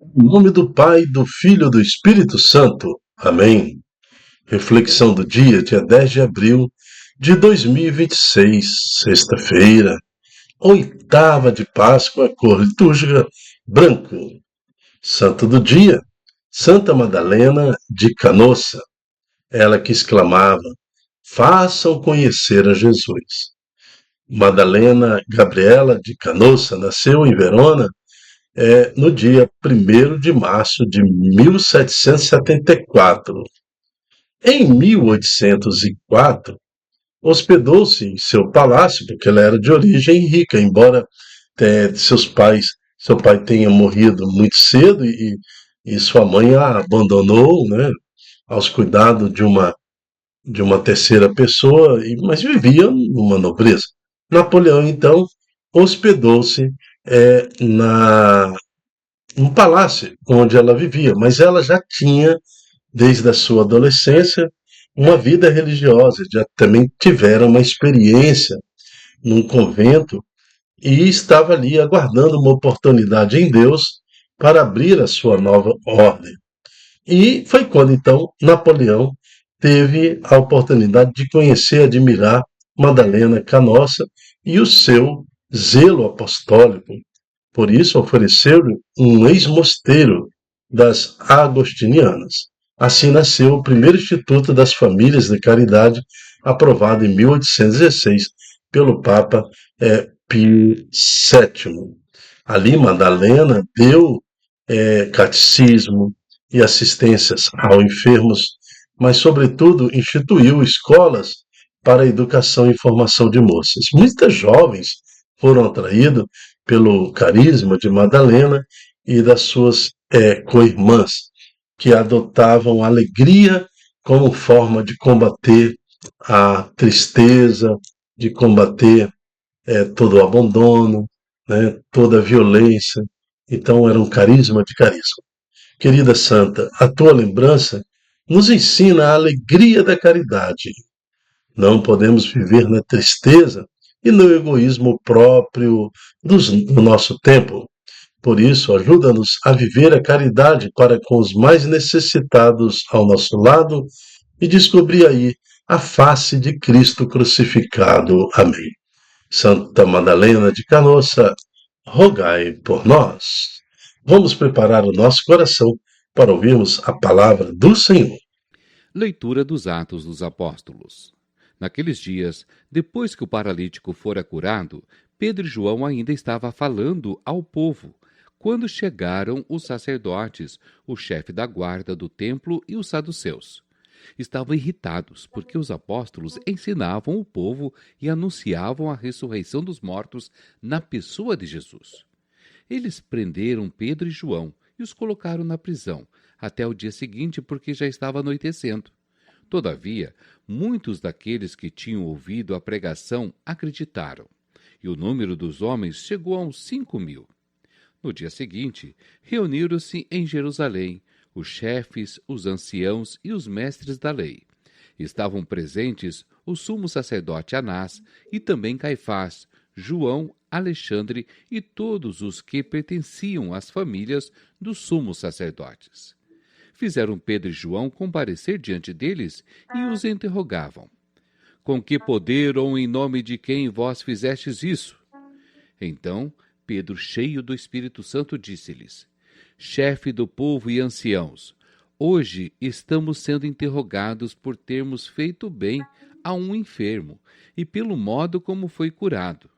Em nome do Pai, do Filho e do Espírito Santo. Amém. Reflexão do dia 10 de abril de 2026, sexta-feira, oitava de Páscoa, cor litúrgica, branco. Santo do dia, Santa Madalena de Canossa, ela que exclamava: façam conhecer a Jesus. Madalena Gabriela de Canossa nasceu em Verona no dia 1º de março de 1774. Em 1804, hospedou-se em seu palácio, porque ela era de origem rica, embora seu pai tenha morrido muito cedo e sua mãe a abandonou, né, aos cuidados de uma terceira pessoa, mas vivia numa nobreza. Napoleão, então, hospedou-se num palácio onde ela vivia, mas ela já tinha, desde a sua adolescência, uma vida religiosa, já também tiveram uma experiência num convento e estava ali aguardando uma oportunidade em Deus para abrir a sua nova ordem. E foi quando então Napoleão teve a oportunidade de conhecer e admirar Madalena Canossa e o seu zelo apostólico. Por isso ofereceu-lhe um ex-mosteiro das Agostinianas. Assim nasceu o primeiro Instituto das Famílias de Caridade, aprovado em 1816 pelo Papa Pio VII. Ali Madalena deu catecismo e assistências aos enfermos, mas, sobretudo, instituiu escolas para a educação e formação de moças. Muitas jovens foram atraídas pelo carisma de Madalena e das suas co-irmãs, que adotavam a alegria como forma de combater a tristeza, de combater todo o abandono, né, toda a violência. Então era um carisma de carisma. Querida Santa, a tua lembrança nos ensina a alegria da caridade. Não podemos viver na tristeza e no egoísmo próprio do nosso tempo. Por isso, ajuda-nos a viver a caridade para com os mais necessitados ao nosso lado e descobrir aí a face de Cristo crucificado. Amém. Santa Madalena de Canossa, rogai por nós. Vamos preparar o nosso coração para ouvirmos a palavra do Senhor. Leitura dos Atos dos Apóstolos. Naqueles dias, depois que o paralítico fora curado, Pedro e João ainda estavam falando ao povo, quando chegaram os sacerdotes, o chefe da guarda do templo e os saduceus. Estavam irritados, porque os apóstolos ensinavam o povo e anunciavam a ressurreição dos mortos na pessoa de Jesus. Eles prenderam Pedro e João e os colocaram na prisão, até o dia seguinte, porque já estava anoitecendo. Todavia, muitos daqueles que tinham ouvido a pregação acreditaram, e o número dos homens chegou a uns 5.000. No dia seguinte, reuniram-se em Jerusalém os chefes, os anciãos e os mestres da lei. Estavam presentes o sumo sacerdote Anás e também Caifás, João, Alexandre e todos os que pertenciam às famílias dos sumos sacerdotes. Fizeram Pedro e João comparecer diante deles e os interrogavam. Com que poder ou em nome de quem vós fizestes isso? Então, Pedro, cheio do Espírito Santo, disse-lhes: chefe do povo e anciãos, hoje estamos sendo interrogados por termos feito bem a um enfermo e pelo modo como foi curado.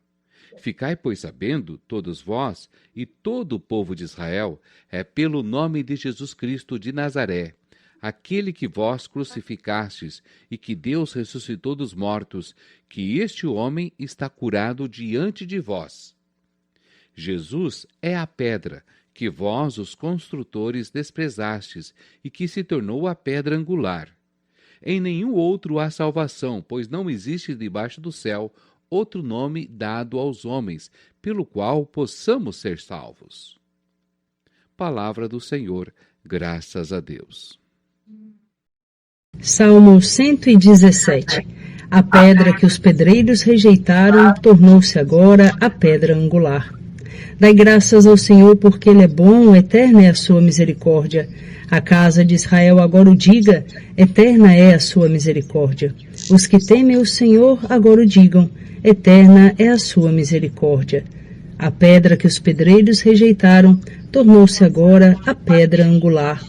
Ficai, pois, sabendo, todos vós e todo o povo de Israel, pelo nome de Jesus Cristo de Nazaré, aquele que vós crucificastes e que Deus ressuscitou dos mortos, que este homem está curado diante de vós. Jesus é a pedra que vós, os construtores, desprezastes e que se tornou a pedra angular. Em nenhum outro há salvação, pois não existe debaixo do céu outro nome dado aos homens, pelo qual possamos ser salvos. Palavra do Senhor, graças a Deus. Salmo 117. A pedra que os pedreiros rejeitaram tornou-se agora a pedra angular. Dai graças ao Senhor, porque Ele é bom, eterna é a sua misericórdia. A casa de Israel agora o diga, eterna é a sua misericórdia. Os que temem o Senhor agora o digam, eterna é a sua misericórdia. A pedra que os pedreiros rejeitaram tornou-se agora a pedra angular.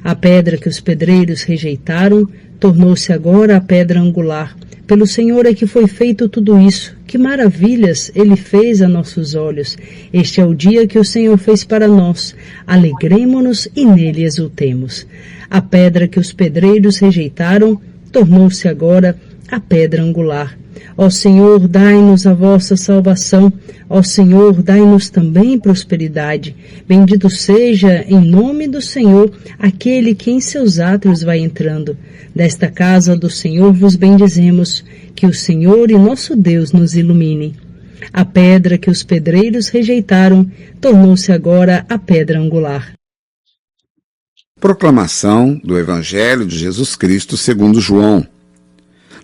A pedra que os pedreiros rejeitaram tornou-se agora a pedra angular. Pelo Senhor é que foi feito tudo isso. Que maravilhas Ele fez a nossos olhos. Este é o dia que o Senhor fez para nós. Alegremo-nos e nele exultemos. A pedra que os pedreiros rejeitaram tornou-se agora a pedra angular. Ó Senhor, dai-nos a vossa salvação. Ó Senhor, dai-nos também prosperidade. Bendito seja, em nome do Senhor, aquele que em seus átrios vai entrando. Desta casa do Senhor vos bendizemos. Que o Senhor e nosso Deus nos ilumine. A pedra que os pedreiros rejeitaram tornou-se agora a pedra angular. Proclamação do Evangelho de Jesus Cristo segundo João.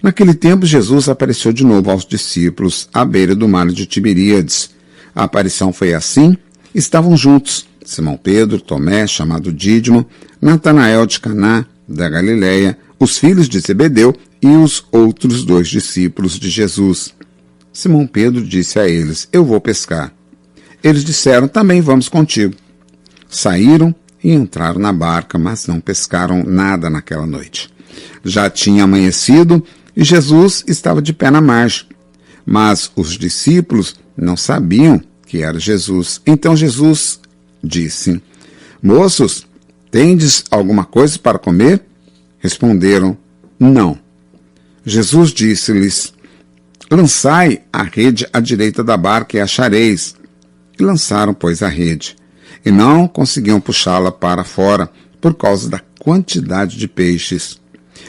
Naquele tempo, Jesus apareceu de novo aos discípulos à beira do mar de Tiberíades. A aparição foi assim: estavam juntos Simão Pedro, Tomé, chamado Dídimo, Natanael de Caná, da Galileia, os filhos de Zebedeu e os outros 2 discípulos de Jesus. Simão Pedro disse a eles: Eu vou pescar. Eles disseram: Também vamos contigo. Saíram e entraram na barca, mas não pescaram nada naquela noite. Já tinha amanhecido e Jesus estava de pé na margem. Mas os discípulos não sabiam que era Jesus. Então Jesus disse: Moços, tendes alguma coisa para comer? Responderam: Não. Jesus disse-lhes: Lançai a rede à direita da barca e achareis. E lançaram, pois, a rede. E não conseguiam puxá-la para fora, por causa da quantidade de peixes.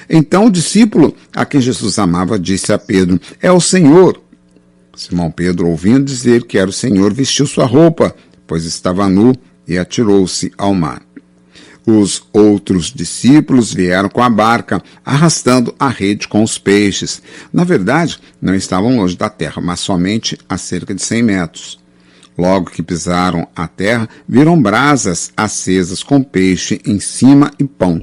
Então o discípulo a quem Jesus amava disse a Pedro: É o Senhor. Simão Pedro, ouvindo dizer que era o Senhor, vestiu sua roupa, pois estava nu, e atirou-se ao mar. Os outros discípulos vieram com a barca, arrastando a rede com os peixes. Na verdade, não estavam longe da terra, mas somente a cerca de 100 metros. Logo que pisaram a terra, viram brasas acesas com peixe em cima e pão.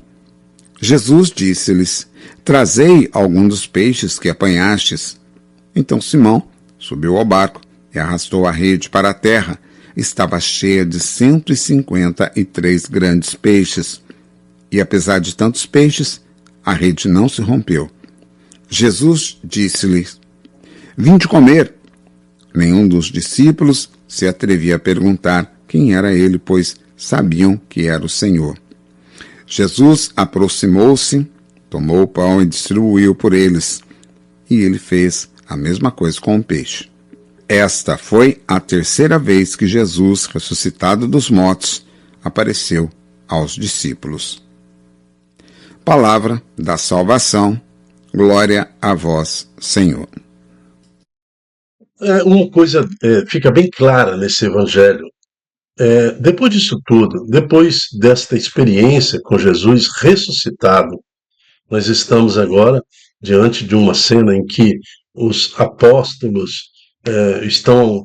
Jesus disse-lhes: Trazei algum dos peixes que apanhastes. Então Simão subiu ao barco e arrastou a rede para a terra. Estava cheia de 153 grandes peixes. E apesar de tantos peixes, a rede não se rompeu. Jesus disse-lhes: Vinde comer. Nenhum dos discípulos se atrevia a perguntar quem era ele, pois sabiam que era o Senhor. Jesus aproximou-se, tomou o pão e distribuiu por eles. E ele fez a mesma coisa com o peixe. Esta foi a 3ª vez que Jesus, ressuscitado dos mortos, apareceu aos discípulos. Palavra da salvação. Glória a vós, Senhor. Uma coisa fica bem clara nesse evangelho. Depois disso tudo, depois desta experiência com Jesus ressuscitado, nós estamos agora diante de uma cena em que os apóstolos estão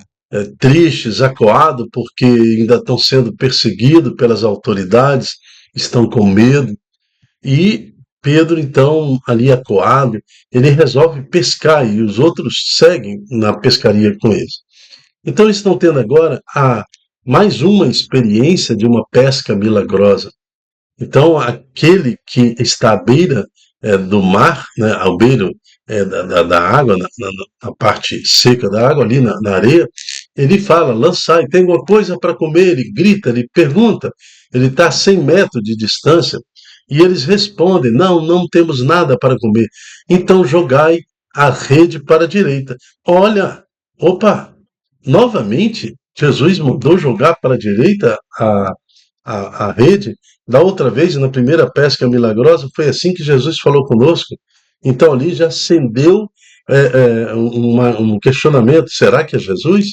tristes, acuados, porque ainda estão sendo perseguidos pelas autoridades, estão com medo. E Pedro, então, ali acuado, ele resolve pescar e os outros seguem na pescaria com eles. Então, eles estão tendo agora mais uma experiência de uma pesca milagrosa. Então, aquele que está à beira do mar, né, ao beiro da água, na parte seca da água, ali na areia, ele fala: lançai, tem alguma coisa para comer? Ele grita, ele pergunta, ele está a 100 metros de distância, e eles respondem: não, não temos nada para comer. Então jogai a rede para a direita. Olha, opa, novamente, Jesus mandou jogar para a direita a rede. Da outra vez, na primeira pesca milagrosa, foi assim que Jesus falou conosco. Então ali já acendeu um questionamento: será que é Jesus?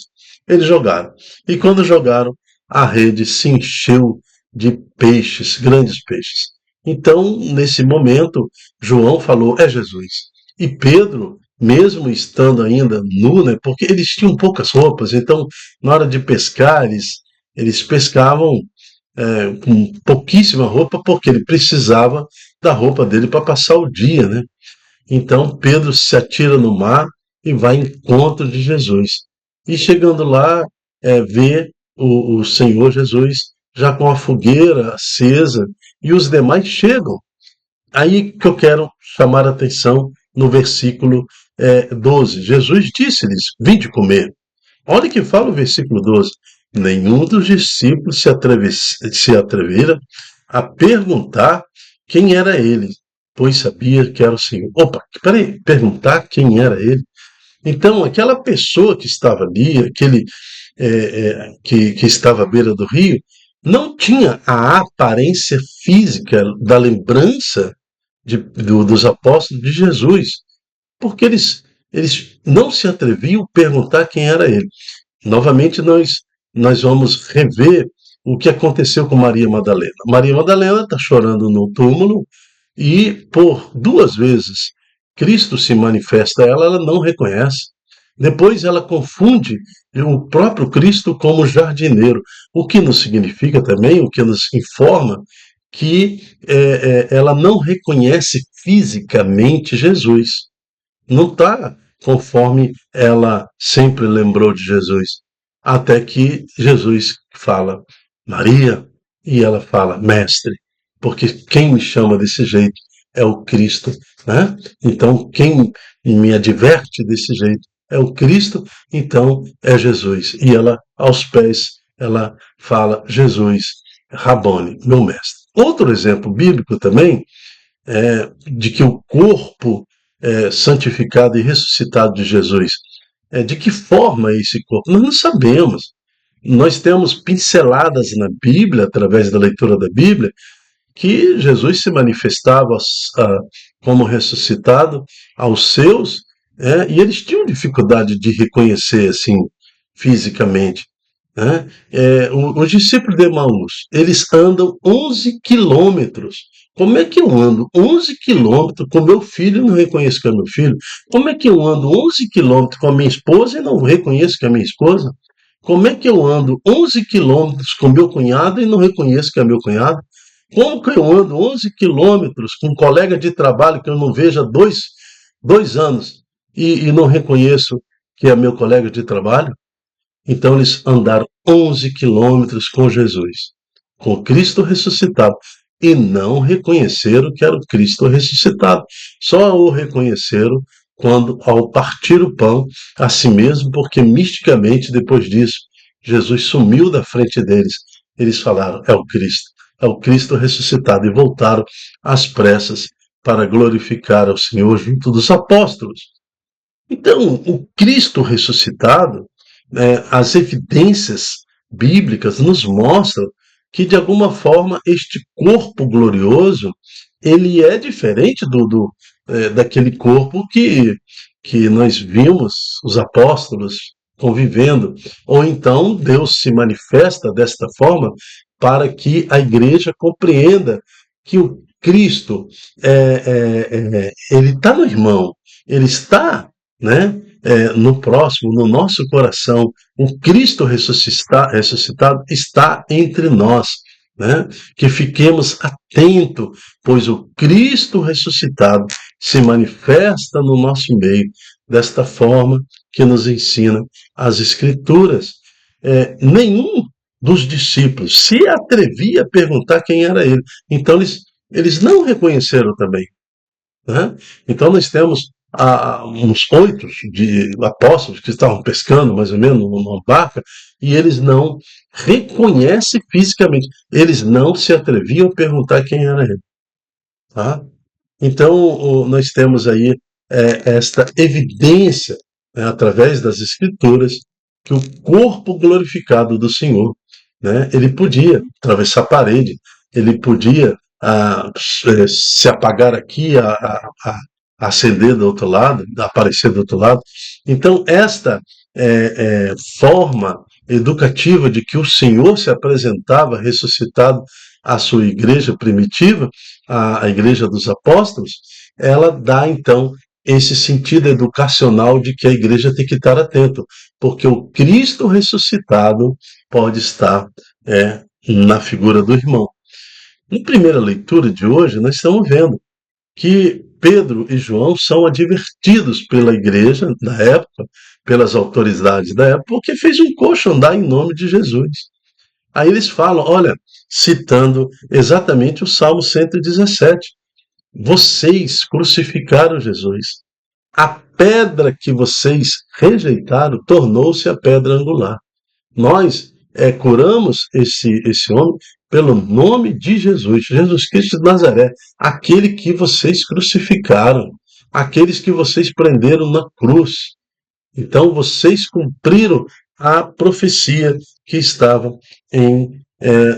Eles jogaram. E quando jogaram, a rede se encheu de peixes, grandes peixes. Então, nesse momento, João falou: é Jesus. E Pedro, mesmo estando ainda nu, né, porque eles tinham poucas roupas, então na hora de pescar eles pescavam com pouquíssima roupa, porque ele precisava da roupa dele para passar o dia, né? Então Pedro se atira no mar e vai em encontro de Jesus. E chegando lá, vê o Senhor Jesus já com a fogueira acesa e os demais chegam. Aí que eu quero chamar a atenção no versículo 12. Jesus disse-lhes: Vinde comer. Olha que fala o versículo 12. Nenhum dos discípulos se atrevera a perguntar quem era ele, pois sabia que era o Senhor. Opa, peraí, perguntar quem era ele? Então, aquela pessoa que estava ali, que estava à beira do rio, não tinha a aparência física da lembrança dos apóstolos de Jesus, porque eles não se atreviam a perguntar quem era ele. Novamente, nós vamos rever o que aconteceu com Maria Madalena. Maria Madalena está chorando no túmulo e, por duas vezes, Cristo se manifesta a ela, ela não reconhece. Depois ela confunde o próprio Cristo como jardineiro, o que nos significa também, o que nos informa que ela não reconhece fisicamente Jesus. Não está conforme ela sempre lembrou de Jesus. Até que Jesus fala, Maria, e ela fala, mestre, porque quem me chama desse jeito é o Cristo, né? Então, quem me adverte desse jeito é o Cristo, então é Jesus. E ela, aos pés, ela fala, Jesus, Rabone, meu mestre. Outro exemplo bíblico também de que o corpo santificado e ressuscitado de Jesus, de que forma é esse corpo? Nós não sabemos. Nós temos pinceladas na Bíblia, através da leitura da Bíblia, que Jesus se manifestava como ressuscitado aos seus, e eles tinham dificuldade de reconhecer assim fisicamente. Né? Os discípulos de Emaús, eles andam 11 quilômetros. Como é que eu ando 11 quilômetros com meu filho e não reconheço que é meu filho? Como é que eu ando 11 quilômetros com a minha esposa e não reconheço que é minha esposa? Como é que eu ando 11 quilômetros com meu cunhado e não reconheço que é meu cunhado? Como que eu ando 11 quilômetros com um colega de trabalho que eu não vejo há dois anos e não reconheço que é meu colega de trabalho? Então eles andaram 11 quilômetros com Jesus, com Cristo ressuscitado, e não reconheceram que era o Cristo ressuscitado. Só o reconheceram quando, ao partir o pão, a si mesmo, porque misticamente, depois disso, Jesus sumiu da frente deles. Eles falaram, é o Cristo ressuscitado, e voltaram às pressas para glorificar ao Senhor junto dos apóstolos. Então, o Cristo ressuscitado, as evidências bíblicas nos mostram que, de alguma forma, este corpo glorioso ele é diferente daquele corpo que nós vimos os apóstolos convivendo. Ou então Deus se manifesta desta forma para que a igreja compreenda que o Cristo ele está no irmão, ele está, né, no próximo, no nosso coração. O Cristo ressuscitado está entre nós, né? Que fiquemos atentos, pois o Cristo ressuscitado se manifesta no nosso meio desta forma que nos ensina as Escrituras. Nenhum dos discípulos se atrevia a perguntar quem era ele. Então eles não reconheceram também. Né? Então nós temos uns 8 de apóstolos que estavam pescando, mais ou menos, numa barca, e eles não reconhecem fisicamente. Eles não se atreviam a perguntar quem era ele. Tá? Então nós temos aí esta evidência, né, através das Escrituras, que o corpo glorificado do Senhor, né, ele podia atravessar a parede, ele podia se apagar aqui, acender do outro lado, aparecer do outro lado. Então, esta forma educativa de que o Senhor se apresentava ressuscitado à sua igreja primitiva, a igreja dos apóstolos, ela dá, então, esse sentido educacional de que a igreja tem que estar atento, porque o Cristo ressuscitado pode estar na figura do irmão. Na primeira leitura de hoje, nós estamos vendo que Pedro e João são advertidos pela igreja da época, pelas autoridades da época, porque fez um coxo andar em nome de Jesus. Aí eles falam, olha, citando exatamente o Salmo 117, vocês crucificaram Jesus. A pedra que vocês rejeitaram tornou-se a pedra angular. Nós curamos esse homem pelo nome de Jesus, Jesus Cristo de Nazaré, aquele que vocês crucificaram, aqueles que vocês prenderam na cruz. Então vocês cumpriram a profecia que estava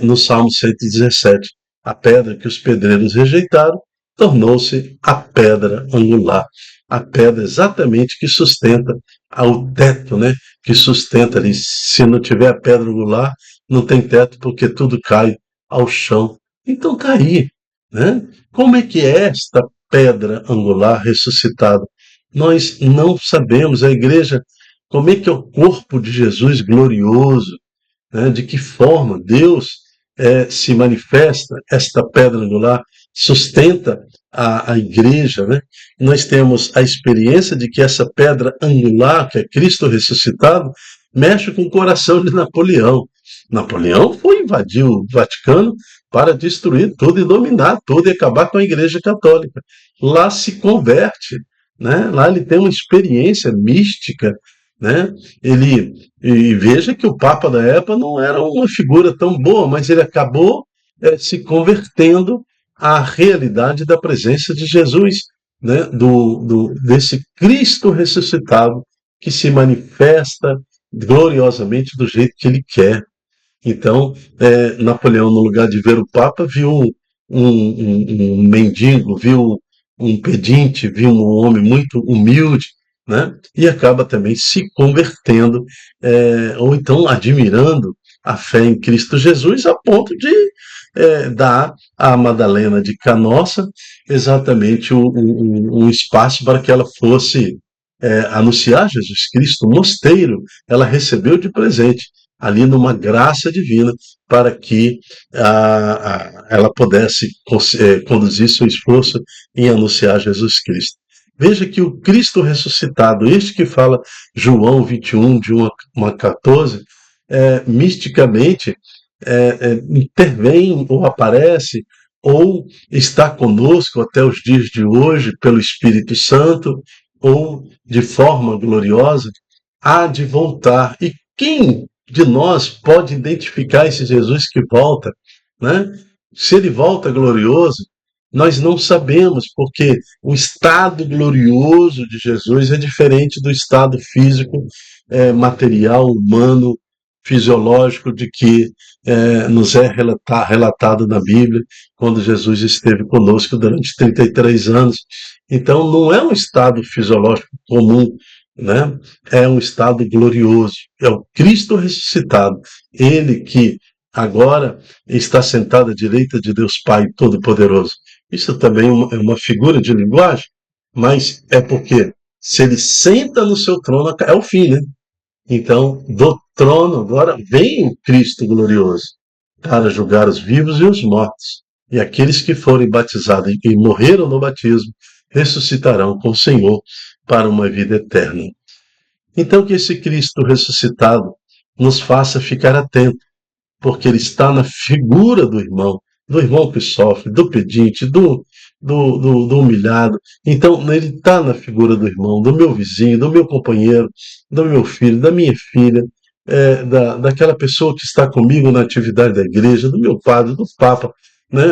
no Salmo 117. A pedra que os pedreiros rejeitaram tornou-se a pedra angular. A pedra exatamente que sustenta o teto, né? Que sustenta ali. Se não tiver a pedra angular, não tem teto, porque tudo cai ao chão. Então está aí, né? Como é que é esta pedra angular ressuscitada? Nós não sabemos. A igreja, como é que é o corpo de Jesus glorioso? Né? De que forma Deus se manifesta, esta pedra angular sustenta a igreja, né? Nós temos a experiência de que essa pedra angular, que é Cristo ressuscitado, mexe com o coração de Napoleão. Napoleão foi invadir o Vaticano para destruir tudo e dominar tudo e acabar com a Igreja Católica. Lá se converte, né? Lá ele tem uma experiência mística, né? E veja que o Papa da época não era uma figura tão boa, mas ele acabou se convertendo à realidade da presença de Jesus, né? Desse Cristo ressuscitado que se manifesta gloriosamente do jeito que ele quer. Então, Napoleão, no lugar de ver o Papa, viu um mendigo, viu um pedinte, viu um homem muito humilde, né? E acaba também se convertendo, ou então admirando a fé em Cristo Jesus, a ponto de dar à Madalena de Canossa exatamente um espaço para que ela fosse anunciar Jesus Cristo. O mosteiro ela recebeu de presente, ali numa graça divina, para que ela pudesse conduzir seu esforço em anunciar Jesus Cristo. Veja que o Cristo ressuscitado, este que fala João 21, de 1 a 14, misticamente intervém ou aparece ou está conosco até os dias de hoje pelo Espírito Santo, ou de forma gloriosa, há de voltar. E quem de nós pode identificar esse Jesus que volta, né? Se ele volta glorioso, nós não sabemos, porque o estado glorioso de Jesus é diferente do estado físico, material, humano, fisiológico de que nos é relatado na Bíblia, quando Jesus esteve conosco durante 33 anos. Então, não é um estado fisiológico comum, né? É um estado glorioso. É o Cristo ressuscitado, ele que agora está sentado à direita de Deus Pai Todo-Poderoso. Isso também é uma figura de linguagem, mas é porque se ele senta no seu trono, é o fim, né? Então, do trono agora vem o Cristo glorioso para julgar os vivos e os mortos. E aqueles que forem batizados e morreram no batismo ressuscitarão com o Senhor para uma vida eterna. Então, que esse Cristo ressuscitado nos faça ficar atento, porque ele está na figura do irmão que sofre, do pedinte, do humilhado. Então, ele está na figura do irmão, do meu vizinho, do meu companheiro, do meu filho, da minha filha, daquela pessoa que está comigo na atividade da igreja, do meu padre, do Papa, né,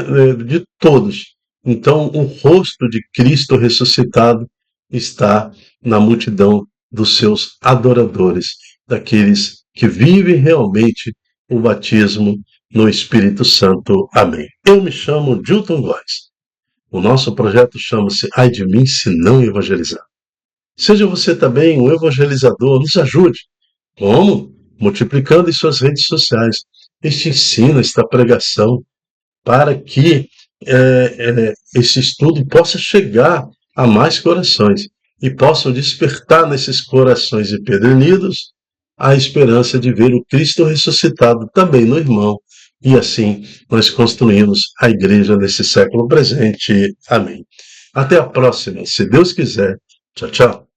de todos. Então, o rosto de Cristo ressuscitado está na multidão dos seus adoradores, daqueles que vivem realmente o batismo no Espírito Santo. Amém. Eu me chamo Dilton Góes. O nosso projeto chama-se Ai de mim se não evangelizar. Seja você também um evangelizador, nos ajude. Como? Multiplicando em suas redes sociais este ensino, esta pregação, para que esse estudo possa chegar a mais corações. e possam despertar nesses corações empedernidos a esperança de ver o Cristo ressuscitado também no irmão. E assim nós construímos a igreja nesse século presente. Amém. Até a próxima, se Deus quiser. Tchau, tchau.